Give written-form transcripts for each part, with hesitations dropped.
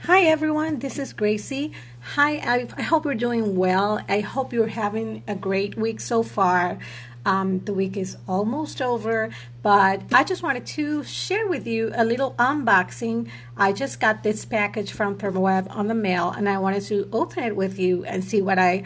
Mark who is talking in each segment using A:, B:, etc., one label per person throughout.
A: Hi everyone, this is Gracie. Hi, I hope you're doing well. I hope you're having a great week so far. The week is almost over, but I just wanted to share with you a little unboxing. I just got this package from Thermoweb on the mail, and I wanted to open it with you and see what I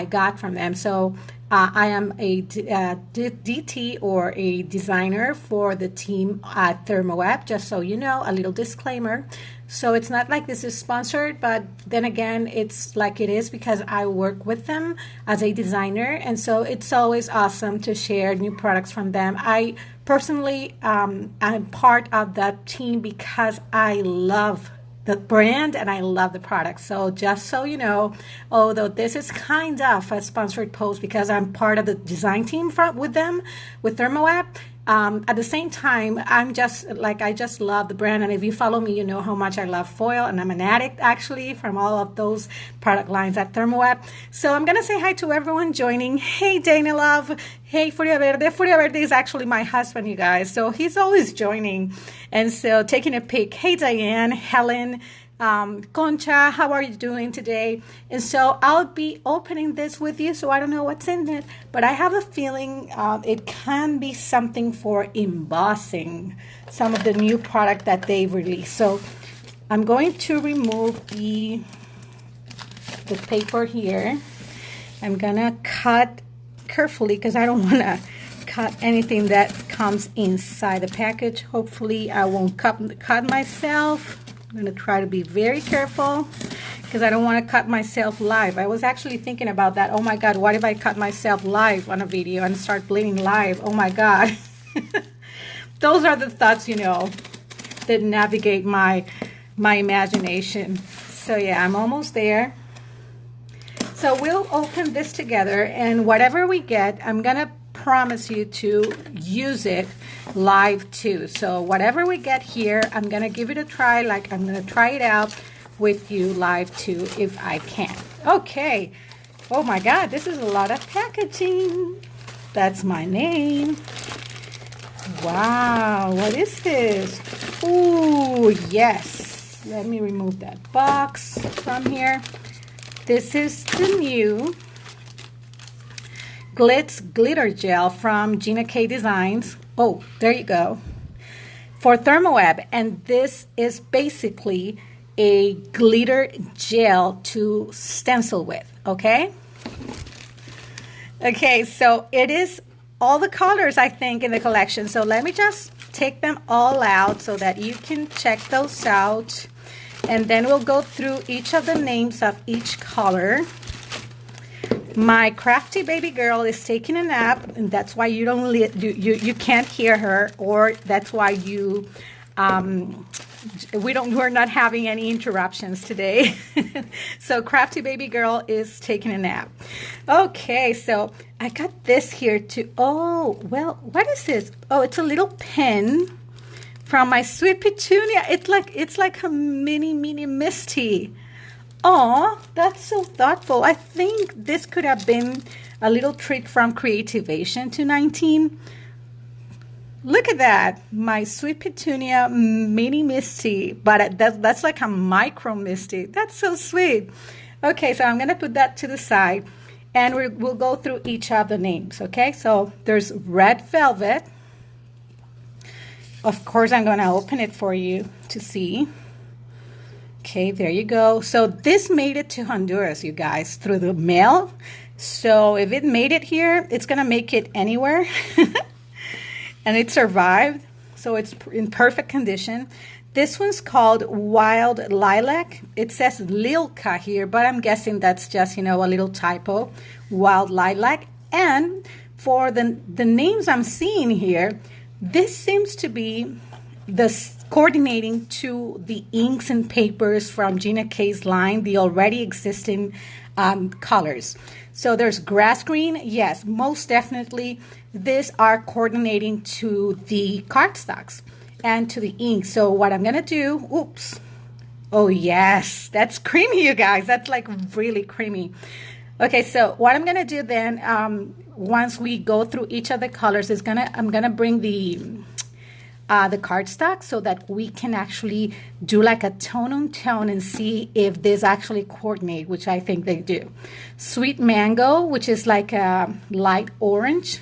A: got from them. So I am a DT or a designer for the team at Thermoweb, just so you know, a little disclaimer. So it's not like this is sponsored, but then again, it's like it is because I work with them as a designer. And so it's always awesome to share new products from them. I personally am part of that team because I love the brand and I love the product. So just so you know, although this is kind of a sponsored post because I'm part of the design team with them, with Thermoweb, at the same time, I just love the brand. And if you follow me, you know how much I love foil, and I'm an addict actually from all of those product lines at Thermoweb. So I'm gonna say hi to everyone joining. Hey Dana Love, hey Furia Verde. Furia Verde is actually my husband, you guys, so he's always joining and so taking a peek. Hey Diane, Helen, Concha, how are you doing today? And so I'll be opening this with you, so I don't know what's in it, but I have a feeling it can be something for embossing, some of the new product that they've released. So I'm going to remove the paper here. I'm gonna cut carefully because I don't want to cut anything that comes inside the package. Hopefully I won't cut myself. I'm going to try to be very careful because I don't want to cut myself live. I was actually thinking about that. Oh my God, what if I cut myself live on a video and start bleeding live? Oh my God. Those are the thoughts, you know, that navigate my imagination. So yeah, I'm almost there. So we'll open this together, and whatever we get, I'm going to promise you to use it live too. So whatever we get here, I'm gonna give it a try. Like I'm gonna try it out with you live too if I can. Okay. Oh my God, this is a lot of packaging. That's my name. Wow, what is this? Ooh, yes. Let me remove that box from here. This is the new Glitz Glitter Gel from Gina K Designs. Oh, there you go. For Thermoweb. And this is basically a glitter gel to stencil with, okay? Okay, so it is all the colors, I think, in the collection. So let me just take them all out so that you can check those out. And then we'll go through each of the names of each color. My crafty baby girl is taking a nap, and that's why you don't you can't hear her, or that's why you we're not having any interruptions today. So crafty baby girl is taking a nap. Okay, so I got this here too. Oh, well, what is this? Oh, it's a little pen from my sweet petunia. It's like a mini Misty. Oh, that's so thoughtful. I think this could have been a little treat from Creativation 219. Look at that. My sweet petunia mini Misty, but that's like a micro Misty. That's so sweet. Okay, so I'm going to put that to the side, and we'll go through each of the names, okay? So there's Red Velvet. Of course, I'm going to open it for you to see. Okay, there you go. So this made it to Honduras, you guys, through the mail. So if it made it here, it's going to make it anywhere. And it survived. So it's in perfect condition. This one's called Wild Lilac. It says Lilka here, but I'm guessing that's just, you know, a little typo. Wild Lilac. And for the names I'm seeing here, this seems to be the coordinating to the inks and papers from Gina K's line, the already existing colors. So there's grass green. Yes, most definitely. These are coordinating to the cardstocks and to the ink. So what I'm going to do, oops. Oh, yes, that's creamy, you guys. That's like really creamy. Okay, so what I'm going to do then, once we go through each of the colors, I'm going to bring the the cardstock so that we can actually do like a tone on tone and see if this actually coordinate, which I think they do. Sweet mango, which is like a light orange.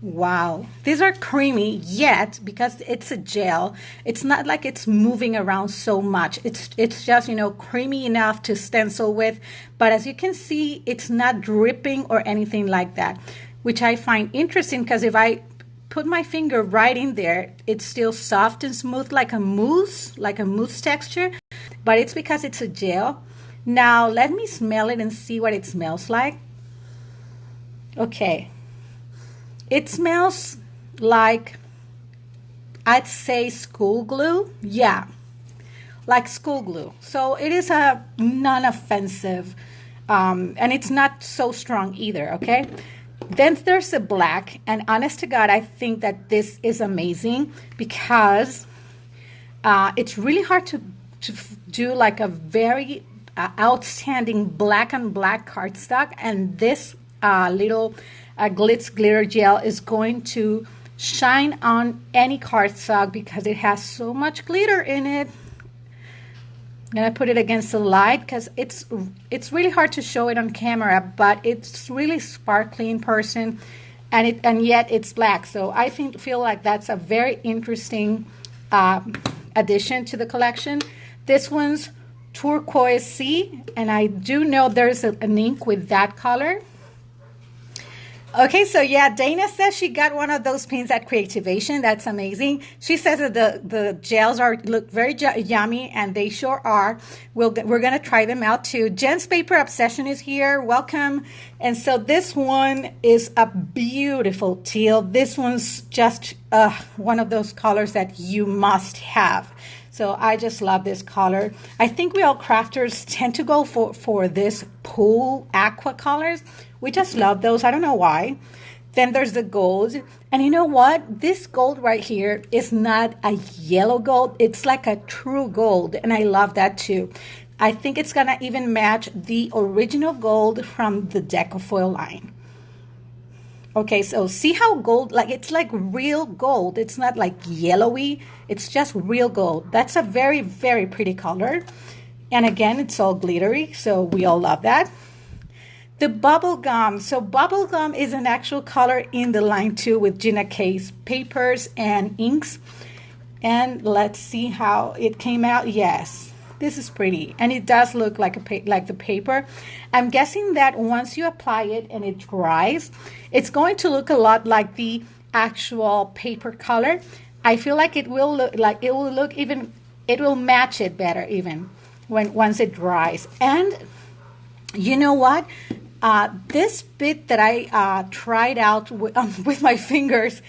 A: Wow, these are creamy, yet because it's a gel, it's not like it's moving around so much. It's just, you know, creamy enough to stencil with, but as you can see, it's not dripping or anything like that, which I find interesting because if I put my finger right in there, it's still soft and smooth like a mousse texture, but it's because it's a gel. Now let me smell it and see what it smells like. Okay. It smells like, I'd say, school glue. Yeah, like school glue. So it is a non-offensive, and it's not so strong either, okay? Then there's the black, and honest to God, I think that this is amazing because it's really hard to do like a very outstanding black on black cardstock, and this little Glitz Glitter Gel is going to shine on any cardstock because it has so much glitter in it. I'm gonna put it against the light because it's really hard to show it on camera, but it's really sparkly in person, and yet it's black. So I feel like that's a very interesting addition to the collection. This one's Turquoise Sea, and I do know there's an ink with that color. Okay, so yeah, Dana says she got one of those pins at Creativation. That's amazing. She says that the gels look very yummy, and they sure are. We're going to try them out too. Jen's Paper Obsession is here. Welcome. And so this one is a beautiful teal. This one's just one of those colors that you must have. So I just love this color. I think we all crafters tend to go for this pool aqua colors. We just love those. I don't know why. Then there's the gold. And you know what? This gold right here is not a yellow gold. It's like a true gold. And I love that too. I think it's going to even match the original gold from the Decofoil line. Okay, so see how gold, like it's like real gold. It's not like yellowy. It's just real gold. That's a very, very pretty color. And again, it's all glittery. So we all love that. The bubble gum. So bubble gum is an actual color in the line too with Gina K's papers and inks. And let's see how it came out. Yes, this is pretty. And it does look like the paper. I'm guessing that once you apply it and it dries, it's going to look a lot like the actual paper color. I feel like it will match it better even once it dries. And you know what? This bit that I tried out with my fingers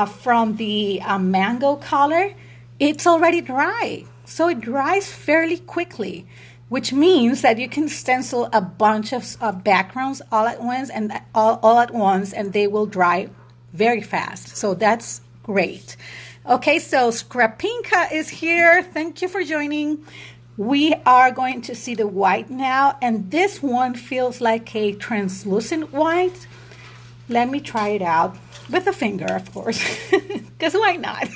A: from the mango color, it's already dry. So it dries fairly quickly, which means that you can stencil a bunch of backgrounds all at once, and they will dry very fast. So that's great. Okay, so Scrapinka is here. Thank you for joining. We are going to see the white now, and this one feels like a translucent white. Let me try it out with a finger, of course, because why not?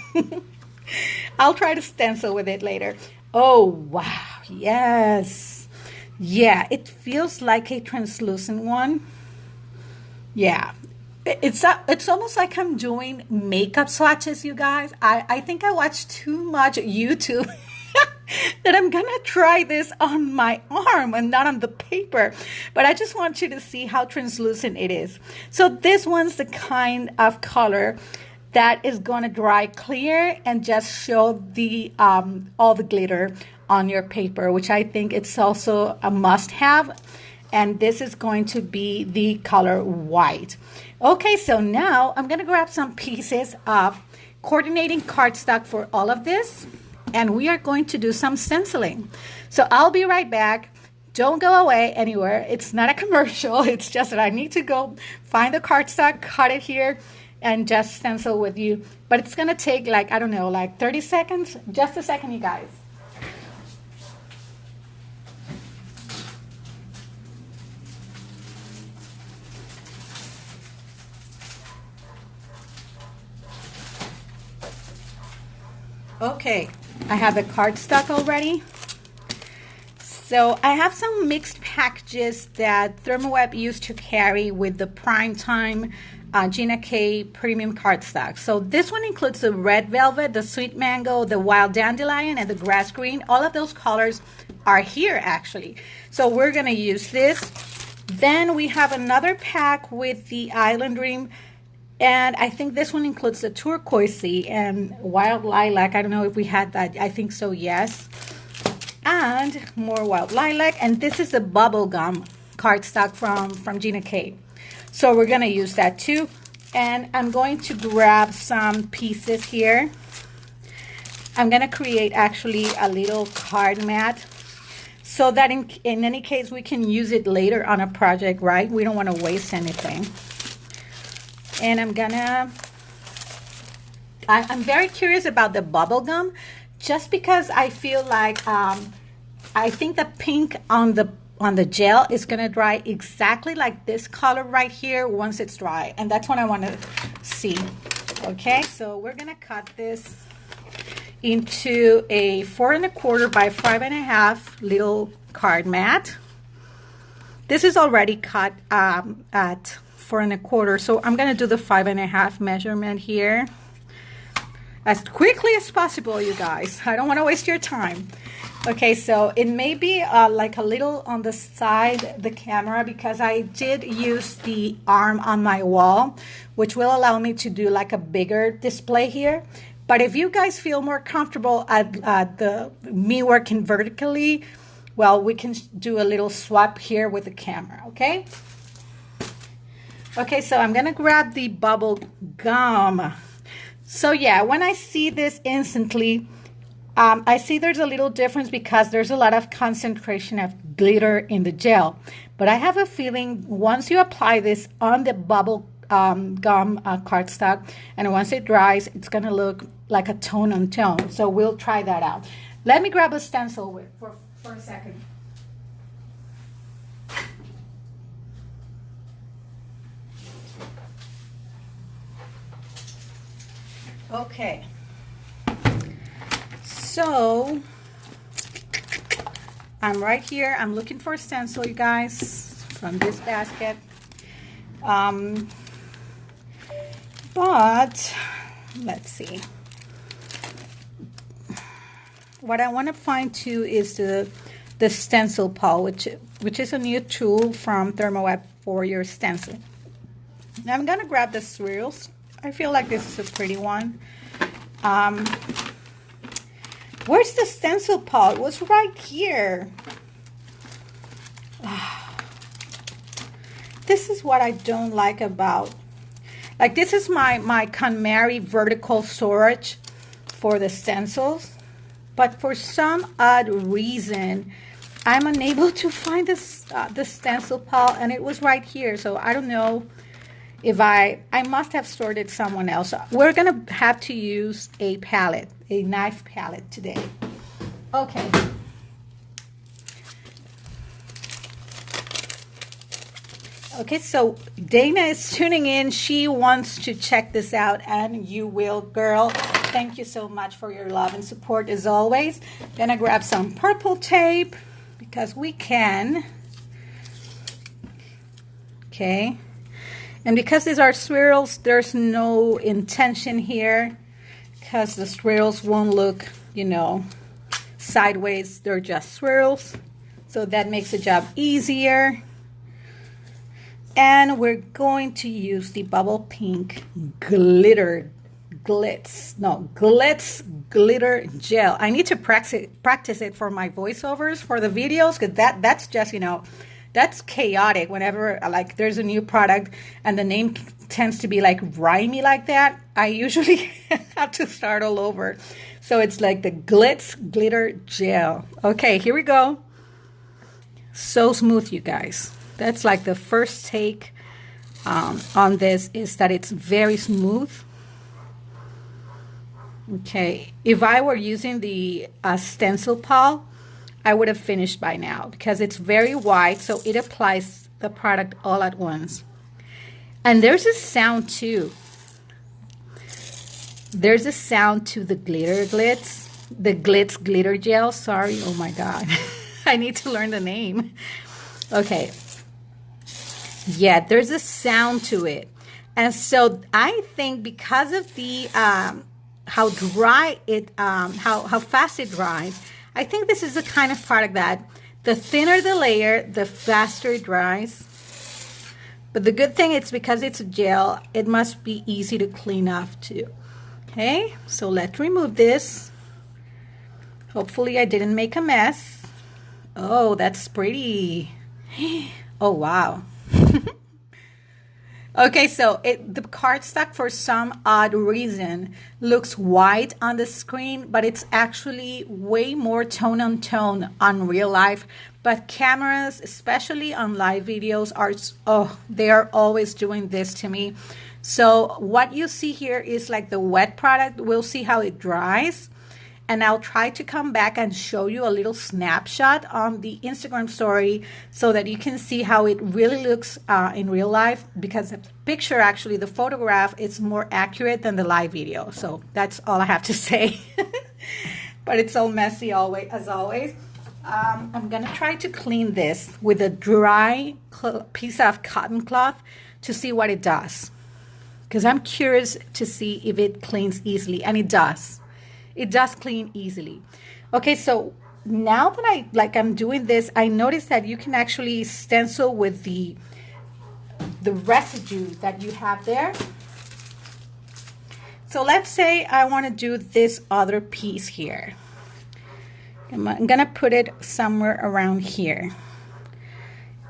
A: I'll try to stencil with it later. Oh, wow, yes. Yeah, it feels like a translucent one. Yeah, it's almost like I'm doing makeup swatches, you guys. I think I watched too much YouTube. That I'm gonna try this on my arm and not on the paper, but I just want you to see how translucent it is. So this one's the kind of color that is gonna dry clear and just show the all the glitter on your paper, which I think it's also a must-have. And this is going to be the color white. Okay, so now I'm gonna grab some pieces of coordinating cardstock for all of this, and we are going to do some stenciling. So I'll be right back. Don't go away anywhere. It's not a commercial. It's just that I need to go find the cardstock, cut it here, and just stencil with you. But it's going to take like, I don't know, like 30 seconds. Just a second, you guys. Okay, I have the cardstock already. So I have some mixed packages that Thermoweb used to carry with the Primetime Gina K Premium Cardstock. So this one includes the red velvet, the sweet mango, the wild dandelion, and the grass green. All of those colors are here actually. So we're going to use this. Then we have another pack with the Island Dream. And I think this one includes the turquoise and wild lilac. I don't know if we had that. I think so, yes. And more wild lilac. And this is the bubblegum cardstock from Gina K. So we're going to use that too. And I'm going to grab some pieces here. I'm going to create actually a little card mat so that in any case we can use it later on a project, right? We don't want to waste anything. And I'm very curious about the bubble gum, just because I feel like I think the pink on the gel is gonna dry exactly like this color right here once it's dry, and that's what I want to see. Okay, so we're gonna cut this into a 4 1/4 by 5 1/2 little card mat. This is already cut at 4 1/4, so I'm gonna do the 5 1/2 measurement here as quickly as possible, you guys. I don't want to waste your time. Okay, so it may be like a little on the side the camera, because I did use the arm on my wall, which will allow me to do like a bigger display here. But if you guys feel more comfortable at me working vertically, well, we can do a little swap here with the camera, okay? Okay, so I'm gonna grab the bubble gum. So yeah, when I see this instantly, I see there's a little difference because there's a lot of concentration of glitter in the gel. But I have a feeling once you apply this on the bubble gum cardstock, and once it dries, it's gonna look like a tone on tone. So we'll try that out. Let me grab a stencil for a second. Okay, so I'm right here. I'm looking for a stencil, you guys, from this basket. But let's see. What I want to find too is the Stencil Pal, which is a new tool from Thermoweb for your stencil. Now I'm gonna grab the swirls. I feel like this is a pretty one. Where's the Stencil Pal? It was right here. This is what I don't like about, like, this is my KonMari vertical storage for the stencils, but for some odd reason I'm unable to find this the Stencil Pal, and it was right here. So I don't know if I must have stored it someone else. We're gonna have to use a palette, a knife palette today. Okay. Okay, so Dana is tuning in. She wants to check this out, and you will, girl. Thank you so much for your love and support as always. Gonna grab some purple tape because we can. Okay. And because these are swirls, there's no intention here because the swirls won't look, you know, sideways. They're just swirls. So that makes the job easier. And we're going to use the bubble pink glitz glitter gel. I need to practice it for my voiceovers for the videos, because that's just, you know, that's chaotic whenever like there's a new product and the name tends to be like rhymey like that. I usually have to start all over. So it's like the Glitz Glitter Gel. Okay, here we go. So smooth, you guys. That's like the first take on this, is that it's very smooth. Okay, if I were using the Stencil Pal, I would have finished by now because it's very wide, so it applies the product all at once. And there's a sound too. There's a sound to the the Glitz Glitter Gels. Sorry, oh my God. I need to learn the name. Okay. Yeah, there's a sound to it. And so I think because of the how dry it, how fast it dries, I think this is the kind of product that the thinner the layer, the faster it dries. But the good thing is because it's a gel, it must be easy to clean off too. Okay, so let's remove this. Hopefully I didn't make a mess. Oh, that's pretty. Oh, wow. Okay, so the cardstock for some odd reason looks white on the screen, but it's actually way more tone on tone on real life. But cameras, especially on live videos, they are always doing this to me. So what you see here is like the wet product. We'll see how it dries. And I'll try to come back and show you a little snapshot on the Instagram story so that you can see how it really looks in real life, because the picture, actually, the photograph is more accurate than the live video. So that's all I have to say. But it's so messy as always. I'm going to try to clean this with a dry piece of cotton cloth to see what it does, because I'm curious to see if it cleans easily, and it does. It does clean easily. Okay, so now that I'm doing this, I noticed that you can actually stencil with the residue that you have there. So let's say I want to do this other piece here. I'm gonna put it somewhere around here.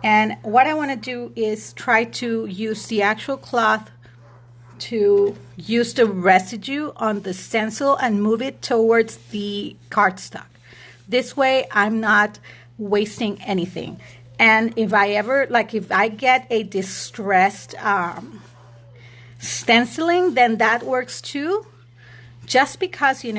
A: And what I want to do is try to use the actual cloth to use the residue on the stencil and move it towards the cardstock. This way I'm not wasting anything. And if I get a distressed stenciling, then that works too. Just because, you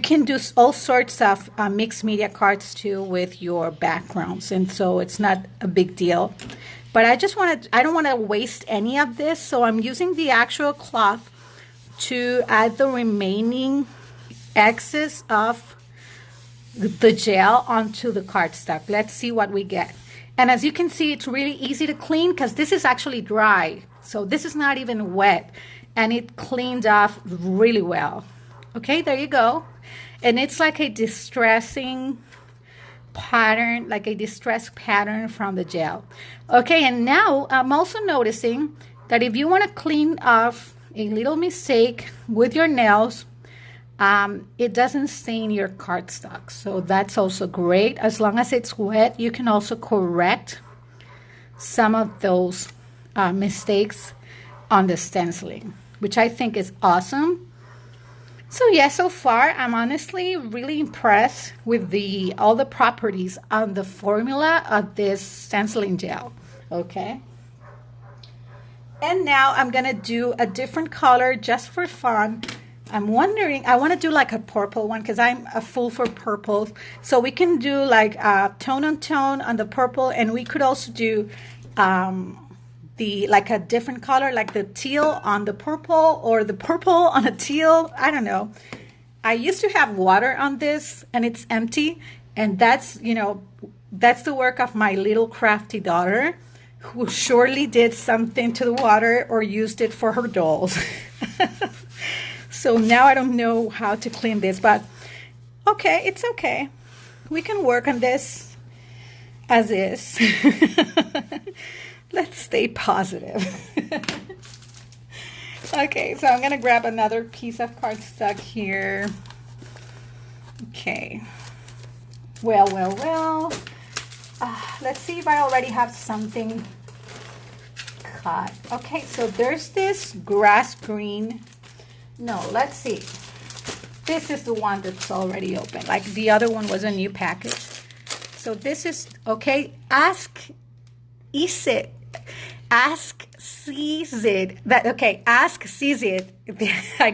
A: can do all sorts of mixed media cards too with your backgrounds, and so it's not a big deal. But I don't want to waste any of this, so I'm using the actual cloth to add the remaining excess of the gel onto the cardstock. Let's see what we get. And as you can see, it's really easy to clean because this is actually dry. So this is not even wet, and it cleaned off really well. Okay, there you go. And it's like a distressing pattern, like a distressed pattern from the gel. Okay, and now I'm also noticing that if you want to clean off a little mistake with your nails, it doesn't stain your cardstock. So that's also great. As long as it's wet, you can also correct some of those mistakes on the stenciling, which I think is awesome. So yeah, so far I'm honestly really impressed with all the properties on the formula of this stenciling gel. Okay. And now I'm gonna do a different color just for fun. I'm wondering, I want to do like a purple one because I'm a fool for purples. So we can do like tone on tone on the purple, and we could also do like a different color, like the teal on the purple, or the purple on a teal. I don't know. I used to have water on this and it's empty, and that's the work of my little crafty daughter, who surely did something to the water or used it for her dolls. So now I don't know how to clean this, but okay, it's okay. We can work on this as is. Let's stay positive. Okay, so I'm gonna grab another piece of cardstock here. Okay. Well. Let's see if I already have something cut. Okay, so there's this grass green. No, let's see. This is the one that's already open. Like the other one was a new package. So this is, okay, Ask Sees It. I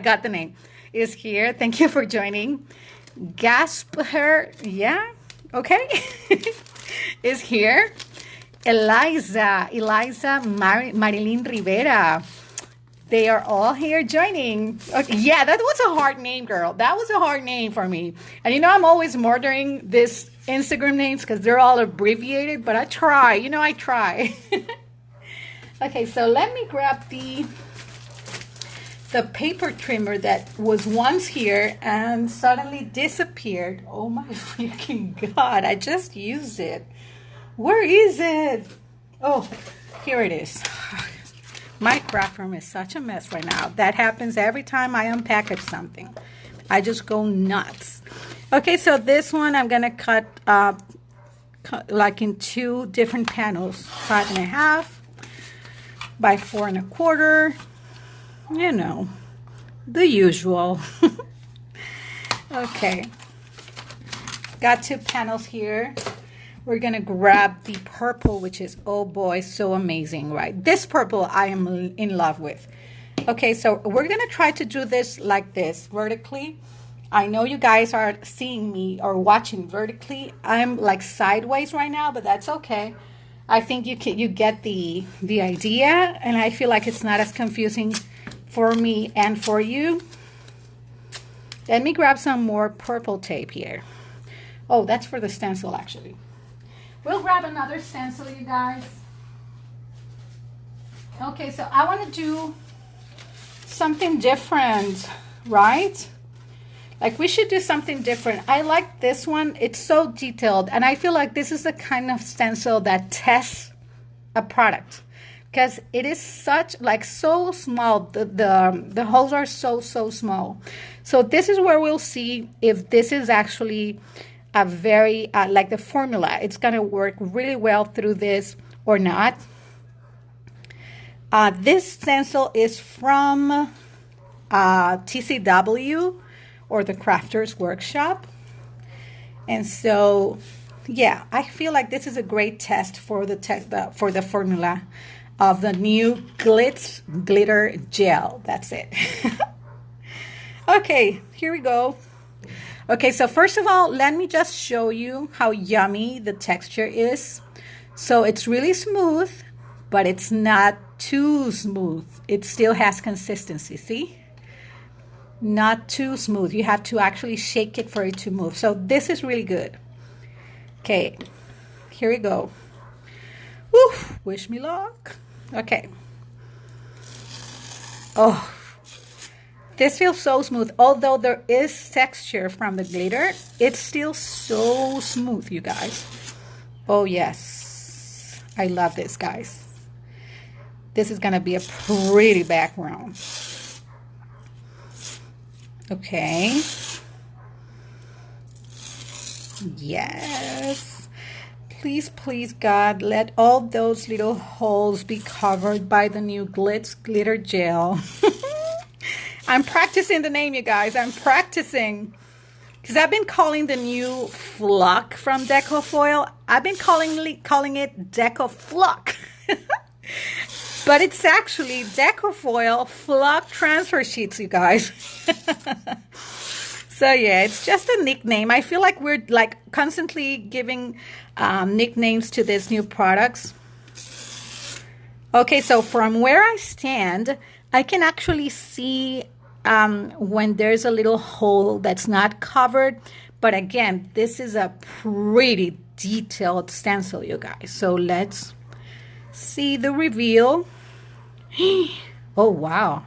A: got the name. Is here. Thank you for joining. Gasper, yeah, okay. Is here. Eliza Marilyn Rivera. They are all here joining. Okay, yeah, that was a hard name, girl. That was a hard name for me. And you know, I'm always murdering this Instagram names because they're all abbreviated, but I try. You know, I try. Okay, so let me grab the paper trimmer that was once here and suddenly disappeared. Oh my freaking God, I just used it. Where is it? Oh, here it is. My craft room is such a mess right now. That happens every time I unpackage something. I just go nuts. Okay, so this one I'm gonna cut like in 2 different panels, 5.5 by 4.25. You know, the usual. Okay, got 2 panels here. We're gonna grab the purple, which is, oh boy, so amazing, right? This purple I am in love with. Okay, so we're gonna try to do this like this, vertically. I know you guys are seeing me or watching vertically. I'm like sideways right now, but that's okay. I think you get the idea, and I feel like it's not as confusing for me and for you. Let me grab some more purple tape here. Oh, that's for the stencil actually. We'll grab another stencil, you guys. Okay, so I want to do something different, right? Like we should do something different. I like this one. It's so detailed, and I feel like this is the kind of stencil that tests a product because it is such like so small. The holes are so small. So this is where we'll see if this is actually a very like the formula, it's gonna work really well through this or not. This stencil is from TCW or the Crafters Workshop, and so yeah, I feel like this is a great test for the formula of the new Glitz Glitter Gel. That's it. Okay, here we go. Okay, so first of all, let me just show you how yummy the texture is. So it's really smooth, but it's not too smooth. It still has consistency, see? Not too smooth. You have to actually shake it for it to move. So this is really good. Okay, here we go. Woo, wish me luck. Okay. Oh. This feels so smooth. Although there is texture from the glitter, it's still so smooth, you guys. Oh, yes. I love this, guys. This is going to be a pretty background. Okay. Yes. Please, please, God, let all those little holes be covered by the new Glitz Glitter Gel. I'm practicing the name, you guys. I'm practicing. Because I've been calling the new Flock from Deco Foil, I've been calling it Deco Flock. But it's actually Deco Foil Flock Transfer Sheets, you guys. So yeah, it's just a nickname. I feel like we're like constantly giving nicknames to these new products. Okay, so from where I stand, I can actually see when there's a little hole that's not covered. But again, this is a pretty detailed stencil, you guys. So let's see the reveal. Oh, wow.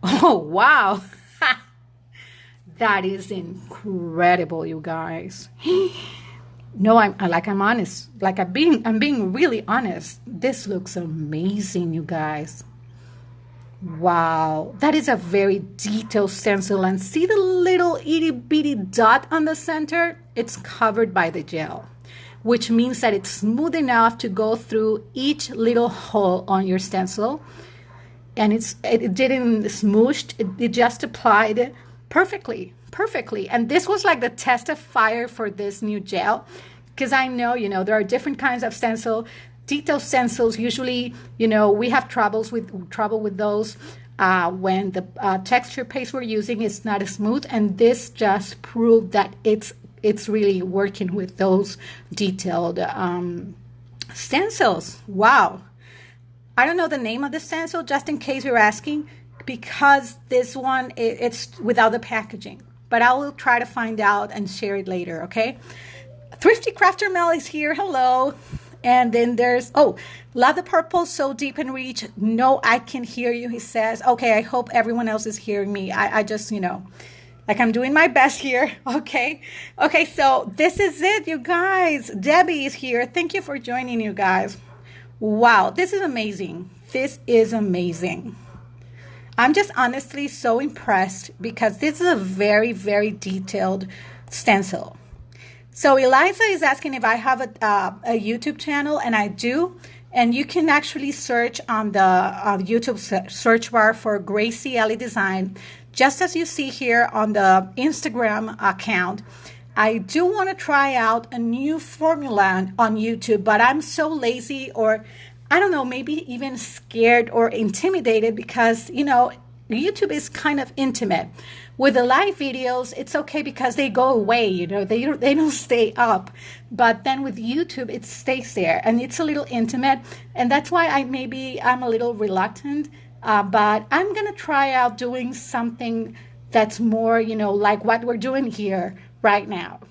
A: Oh, wow. That is incredible, you guys. No, I'm honest. Like I'm being really honest. This looks amazing, you guys. Wow, that is a very detailed stencil, and see the little itty bitty dot on the center? It's covered by the gel, which means that it's smooth enough to go through each little hole on your stencil. And it didn't smooshed, it just applied perfectly. And this was like the test of fire for this new gel, because I know, there are different kinds of stencil. Detailed stencils, usually, we have trouble with those when the texture paste we're using is not as smooth, and this just proved that it's really working with those detailed stencils. Wow. I don't know the name of the stencil, just in case you're asking. because this one, it's without the packaging. But I will try to find out and share it later, okay? Thrifty Crafter Mel is here. Hello. And then there's, oh, love the purple, so deep and rich. No, I can hear you, he says. Okay, I hope everyone else is hearing me. I just, like I'm doing my best here. Okay. Okay, so this is it, you guys. Debbie is here. Thank you for joining, you guys. Wow, this is amazing. This is amazing. I'm just honestly so impressed because this is a very, very detailed stencil. So Eliza is asking if I have a YouTube channel, and I do. And you can actually search on the YouTube search bar for Gracie Ellie Design, just as you see here on the Instagram account. I do want to try out a new formula on YouTube, but I'm so lazy, or I don't know, maybe even scared or intimidated because, YouTube is kind of intimate. With the live videos, it's okay because they go away, they don't stay up. But then with YouTube, it stays there and it's a little intimate. And that's why I'm a little reluctant, but I'm going to try out doing something that's more, like what we're doing here right now.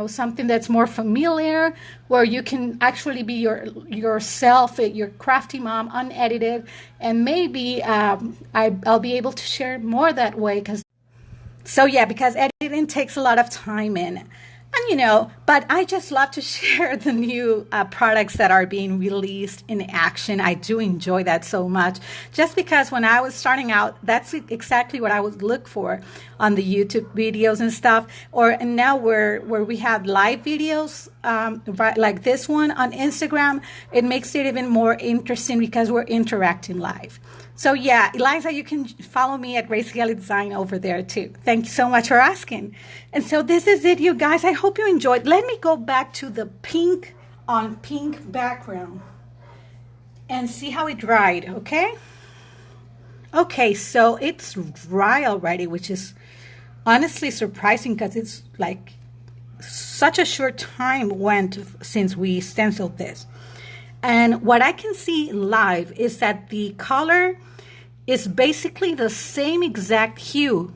A: Something that's more familiar, where you can actually be yourself, your crafty mom, unedited, and maybe I'll be able to share more that way. Because editing takes a lot of time in. And, but I just love to share the new products that are being released in action. I do enjoy that so much. Just because when I was starting out, that's exactly what I would look for on the YouTube videos and stuff. And now where we have live videos, right, like this one on Instagram, it makes it even more interesting because we're interacting live. So yeah, Eliza, you can follow me at Gracie Ellie Design over there too. Thank you so much for asking. And so this is it, you guys. I hope you enjoyed. Let me go back to the pink on pink background and see how it dried, okay? Okay, so it's dry already, which is honestly surprising because it's like such a short time went since we stenciled this. And what I can see live is that the color is basically the same exact hue,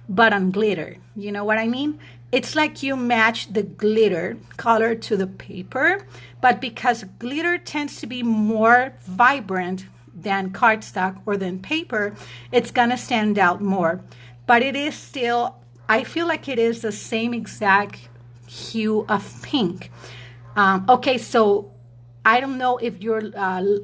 A: but on glitter. You know what I mean? It's like you match the glitter color to the paper, but because glitter tends to be more vibrant than cardstock or than paper, it's gonna stand out more. But it is still, I feel like it is the same exact hue of pink. Okay, so I don't know if you're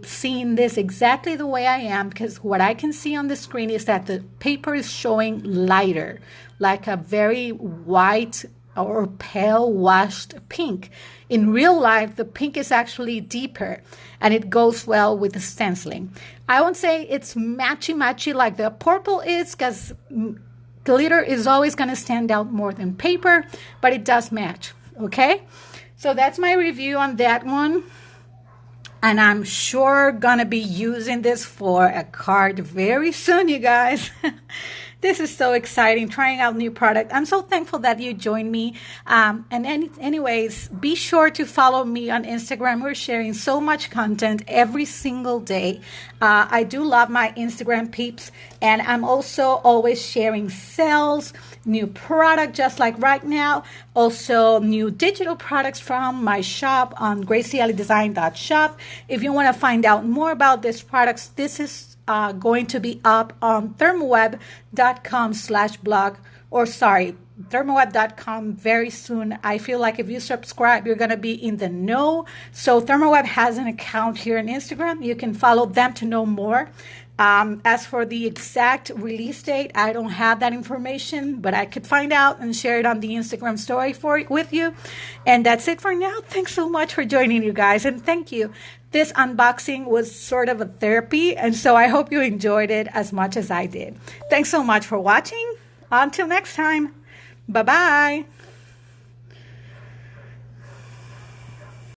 A: seeing this exactly the way I am, because what I can see on the screen is that the paper is showing lighter, like a very white or pale washed pink. In real life, the pink is actually deeper, and it goes well with the stenciling. I won't say it's matchy-matchy like the purple is, because glitter is always going to stand out more than paper, but it does match, okay? So that's my review on that one. And I'm sure gonna be using this for a card very soon, you guys. This is so exciting, trying out new product. I'm so thankful that you joined me. Anyways, be sure to follow me on Instagram. We're sharing so much content every single day. I do love my Instagram peeps. And I'm also always sharing sales, new product, just like right now. Also, new digital products from my shop on gracieelliedesign.shop. If you want to find out more about these products, this is going to be up on thermoweb.com/blog, or sorry, thermoweb.com very soon. I feel like if you subscribe, you're going to be in the know. So Thermoweb has an account here on Instagram. You can follow them to know more. As for the exact release date, I don't have that information, but I could find out and share it on the Instagram story with you. And that's it for now. Thanks so much for joining, you guys, and thank you. This unboxing was sort of a therapy, and so I hope you enjoyed it as much as I did. Thanks so much for watching. Until next time, bye-bye.